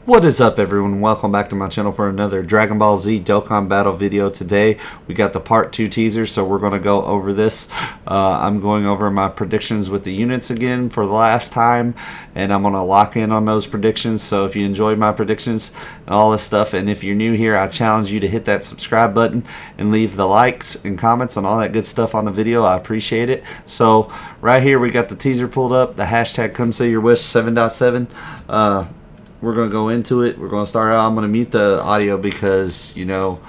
What is up, everyone? Welcome back to my channel for another Dragon Ball Z Dokkan battle video. Today we got the part 2 teaser, so we're going to go over this. I'm going over my predictions with the units again for the last time, and I'm going to lock in on those predictions. So if you enjoyed my predictions and all this stuff, and if you're new here, I challenge you to hit that subscribe button and leave the likes and comments and all that good stuff on the video. I appreciate it. So right here we got the teaser pulled up, the hashtag Come Say Your Wish 7.7. We're going to go into it. We're going to start out. I'm going to mute the audio because, you know,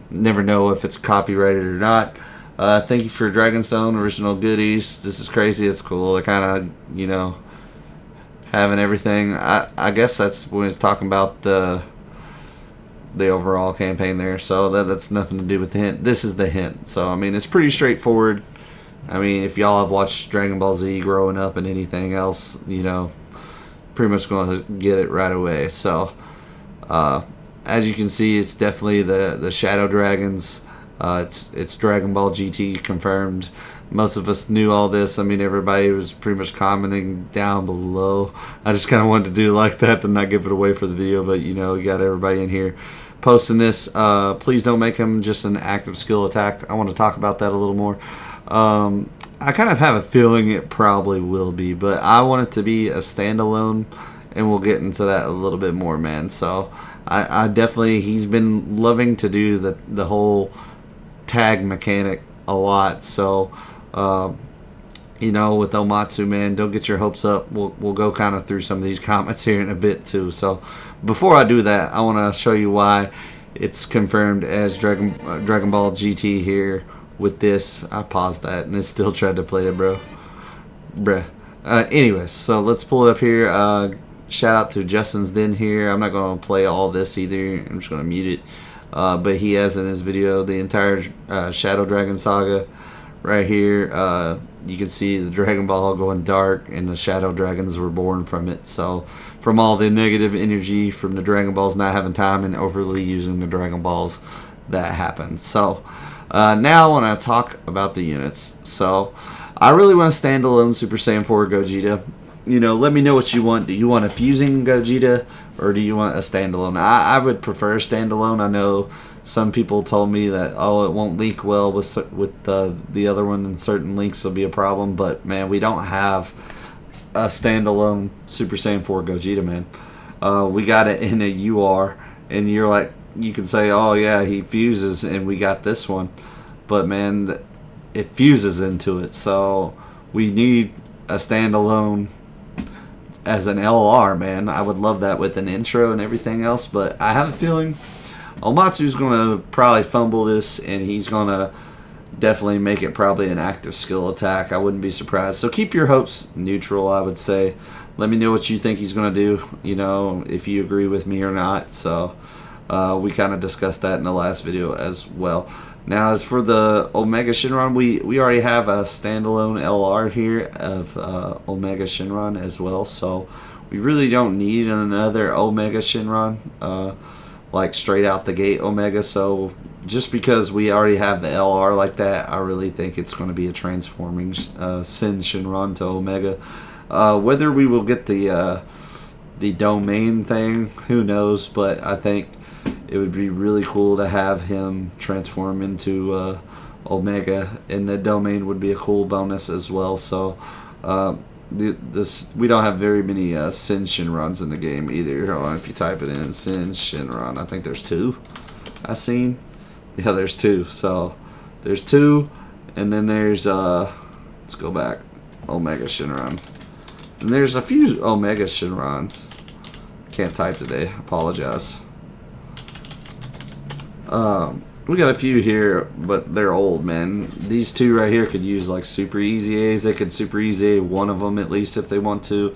never know if it's copyrighted or not. Thank you for Dragonstone Original Goodies. This is crazy. It's cool. They're kind of, you know, having everything. I guess that's when it's talking about the overall campaign there. So that's nothing to do with the hint. This is the hint. So, I mean, it's pretty straightforward. I mean, if y'all have watched Dragon Ball Z growing up and anything else, you know, pretty much going to get it right away. So as you can see, it's definitely the Shadow Dragons. It's Dragon Ball GT confirmed. Most of us knew all this. I mean, everybody was pretty much commenting down below. I just kind of wanted to do like that to not give it away for the video, but you know, you got everybody in here posting this. Please don't make him just an active skill attack. I want to talk about that a little more. I kind of have a feeling it probably will be, but I want it to be a standalone, and we'll get into that a little bit more, man. So I definitely, he's been loving to do the whole tag mechanic a lot. So you know, with Omatsu, man, don't get your hopes up. We'll go kind of through some of these comments here in a bit too. So before I do that, I want to show you why it's confirmed as Dragon Ball GT here. With this, I paused that and it still tried to play it, bruh. Anyways, so let's pull it up here. Shout out to Justin's Den here. I'm not going to play all this either. I'm just going to mute it. But he has in his video the entire Shadow Dragon saga right here. You can see the Dragon Ball going dark and the Shadow Dragons were born from it. So from all the negative energy from the Dragon Balls not having time and overly using the Dragon Balls, that happens. So now I want to talk about the units. So I really want a standalone Super Saiyan 4 Gogeta. You know, let me know what you want. Do you want a fusing Gogeta or do you want a standalone? I would prefer standalone. I know some people told me that, oh, it won't link well with the other one and certain links will be a problem. But, man, we don't have a standalone Super Saiyan 4 Gogeta, man. We got it in a UR, and you're like, you can say, oh yeah, he fuses and we got this one, but man, it fuses into it, so we need a standalone as an LR, man. I would love that with an intro and everything else, but I have a feeling Omatsu's going to probably fumble this, and he's going to definitely make it probably an active skill attack. I wouldn't be surprised. So keep your hopes neutral, I would say. Let me know what you think he's going to do, you know, if you agree with me or not. So we kind of discussed that in the last video as well. Now, as for the Omega Shenron, we already have a standalone LR here of Omega Shenron as well, so we really don't need another Omega Shenron, like straight out the gate Omega. So just because we already have the LR like that, I really think it's going to be a transforming Sin Shenron to Omega. Whether we will get the domain thing, who knows, but I think it would be really cool to have him transform into Omega, and the domain would be a cool bonus as well. So we don't have very many Sin Shenrons in the game either. Hold on, if you type it in, Sin Shenron, I think there's 2 I've seen. Yeah, there's 2. So there's 2, and then there's let's go back, Omega Shenron. And there's a few Omega Shenrons. Can't type today, apologize. We got a few here, but they're old, man. These 2 right here could use like super easy A's. They could super easy A one of them at least if they want to,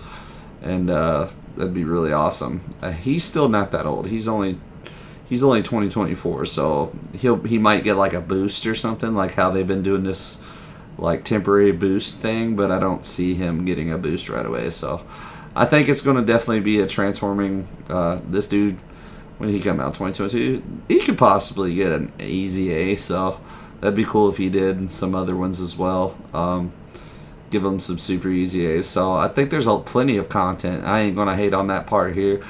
and that'd be really awesome. He's still not that old. He's only 2024, so he might get like a boost or something, like how they've been doing this like temporary boost thing, but I don't see him getting a boost right away. So I think it's going to definitely be a transforming this dude. When he come out 2022, he could possibly get an easy A, so that'd be cool if he did, and some other ones as well. Give him some super easy A's. So I think there's plenty of content. I ain't gonna hate on that part here.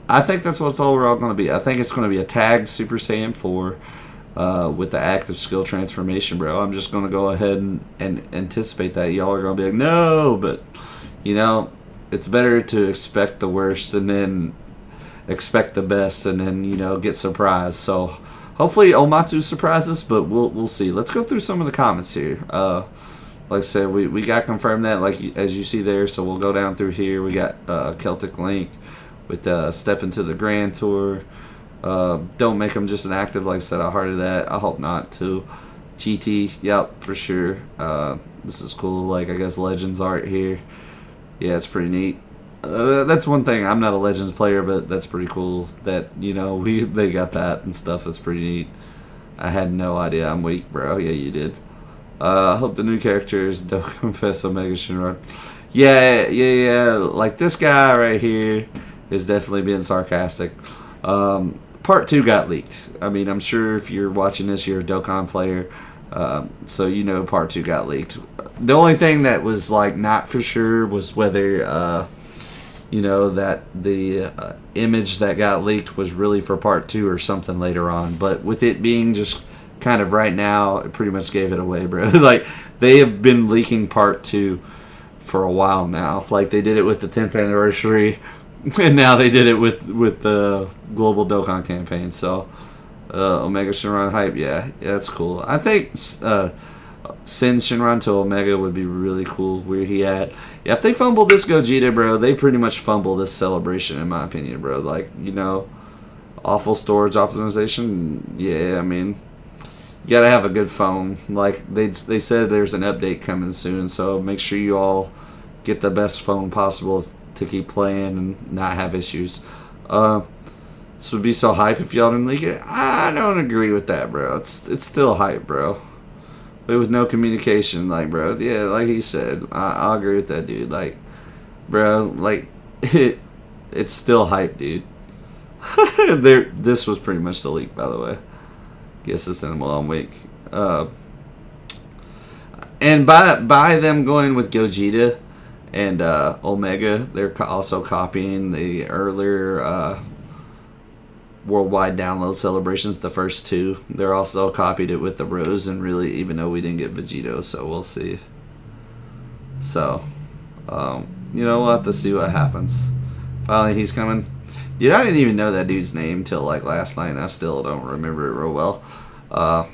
I think that's what it's overall going to be. I think it's going to be a tagged Super Saiyan 4 with the active skill transformation, bro. I'm just going to go ahead and anticipate that. Y'all are going to be like, no, but, you know, it's better to expect the worst and then expect the best and then, you know, get surprised. So hopefully Omatsu surprises, but we'll see. Let's go through some of the comments here. Like I said, we got confirmed that, like as you see there, so we'll go down through here. We got Celtic Link with Step into the Grand Tour. Don't make him just an active, like I said, I hearted that. I hope not, too. GT, yep, for sure. This is cool, like, I guess Legends art here. Yeah, it's pretty neat. That's one thing. I'm not a Legends player, but that's pretty cool that, you know, they got that and stuff. It's pretty neat. I had no idea. I'm weak, bro. Yeah, you did. I hope the new characters don't confess Omega Shinron. Yeah. Like, this guy right here is definitely being sarcastic. Part 2 got leaked. I mean, I'm sure if you're watching this, you're a Dokkan player. So you know Part 2 got leaked. The only thing that was, like, not for sure was whether, you know, that the image that got leaked was really for Part 2 or something later on. But with it being just kind of right now, it pretty much gave it away, bro. Like, they have been leaking Part 2 for a while now. Like, they did it with the 10th anniversary, and now they did it with the Global Dokkan campaign. So, Omega Shinron hype, yeah, that's cool. I think Sin Shinron to Omega would be really cool. Where he at? Yeah, if they fumble this Gogeta, bro, they pretty much fumble this celebration, in my opinion, bro. Like, you know, awful storage optimization. Yeah, I mean, you gotta have a good phone. Like they said, there's an update coming soon, so make sure you all get the best phone possible to keep playing and not have issues. This would be so hype if y'all didn't leak it. I don't agree with that, bro. It's still hype, bro. But with no communication, like, bro, yeah, like he said, I'll agree with that, dude. Like, bro, like, it's still hype, dude. This was pretty much the leak, by the way. Guess it's in a long week. And by them going with Gogeta and Omega, they're also copying the earlier worldwide download celebrations, the first 2. They're also copied it with the Rose, and really, even though we didn't get Vegito, so we'll see. So, you know, we'll have to see what happens. Finally, he's coming. Dude, I didn't even know that dude's name till like last night, and I still don't remember it real well.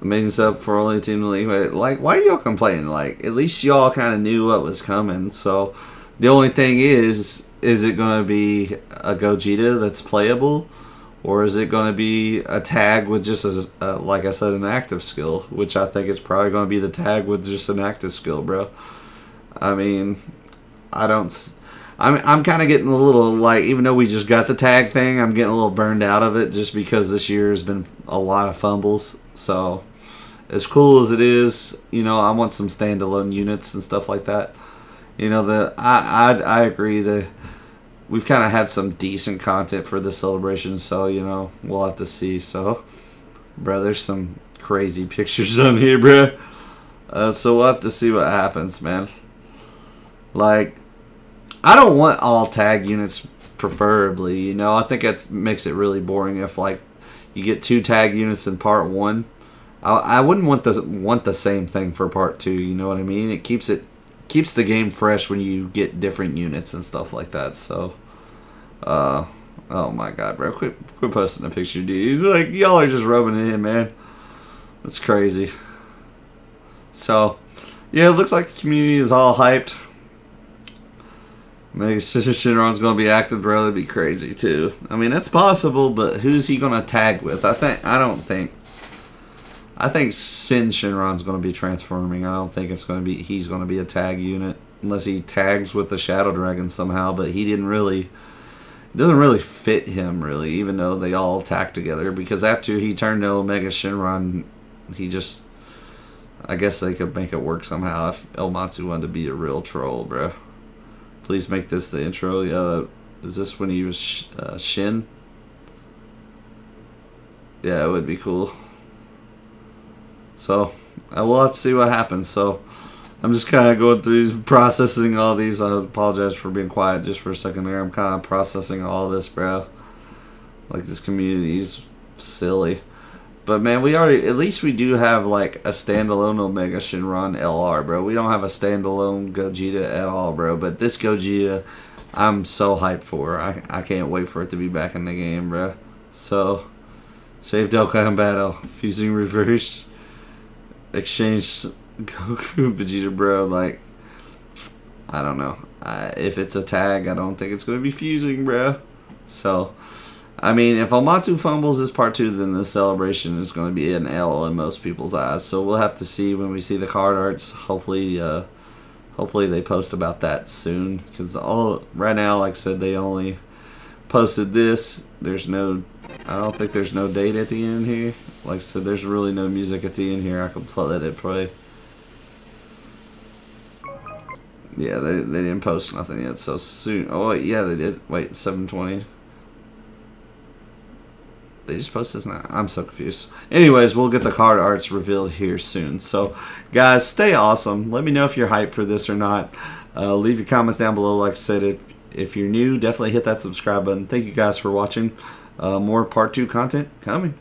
Amazing sub for only Team League. Like, why are y'all complaining? Like, at least y'all kind of knew what was coming. So, the only thing is it going to be a Gogeta that's playable? Or is it going to be a tag with just, like I said, an active skill? Which I think it's probably going to be the tag with just an active skill, bro. I mean, I'm kind of getting a little, like, even though we just got the tag thing, I'm getting a little burned out of it just because this year has been a lot of fumbles. So, as cool as it is, you know, I want some standalone units and stuff like that. You know, I agree that we've kind of had some decent content for the celebration, so, you know, we'll have to see. So, bro, there's some crazy pictures on here, bro. So we'll have to see what happens, man. Like, I don't want all tag units, preferably, you know. I think that makes it really boring if, like, you get 2 tag units in part 1. I wouldn't want the same thing for part 2, you know what I mean? It keeps the game fresh when you get different units and stuff like that. So, oh my god, bro, quit posting the picture, dude. He's like, y'all are just rubbing it in, man. That's crazy. So, yeah, it looks like the community is all hyped. Maybe Shinron's going to be active, bro. That'd be crazy, too. I mean, it's possible, but who's he going to tag with? I think Sin Shinron's going to be transforming. I don't think he's going to be a tag unit unless he tags with the Shadow Dragon somehow. But it doesn't really fit him really, even though they all attack together. Because after he turned to Omega Shinron, I guess they could make it work somehow if Elmatsu wanted to be a real troll, bro. Please make this the intro. Is this when he was Shin? Yeah, it would be cool. So, we'll have to see what happens. So, I'm just kind of going through these, processing all these. I apologize for being quiet just for a second there. I'm kind of processing all this, bro. Like, this community is silly. But, man, we already, at least we do have, like, a standalone Omega Shinron LR, bro. We don't have a standalone Gogeta at all, bro. But this Gogeta, I'm so hyped for. I can't wait for it to be back in the game, bro. So, save Dokkan Battle. Fusing Reverse. Exchange Goku, Vegeta, bro. Like, I don't know. If it's a tag, I don't think it's going to be fusing, bro. So, I mean, if Almatu fumbles this part 2, then the celebration is going to be an L in most people's eyes. So we'll have to see when we see the card arts. Hopefully they post about that soon. Because right now, like I said, they only posted this. There's no, I don't think there's no date at the end here. Like I said, there's really no music at the end here. I can let it play. Yeah, they didn't post nothing yet. So soon. Oh wait, yeah, they did. Wait, 7:20. They just posted this now. I'm so confused. Anyways, we'll get the card arts revealed here soon. So, guys, stay awesome. Let me know if you're hyped for this or not. Leave your comments down below. Like I said, if you're new, definitely hit that subscribe button. Thank you guys for watching. More part 2 content coming.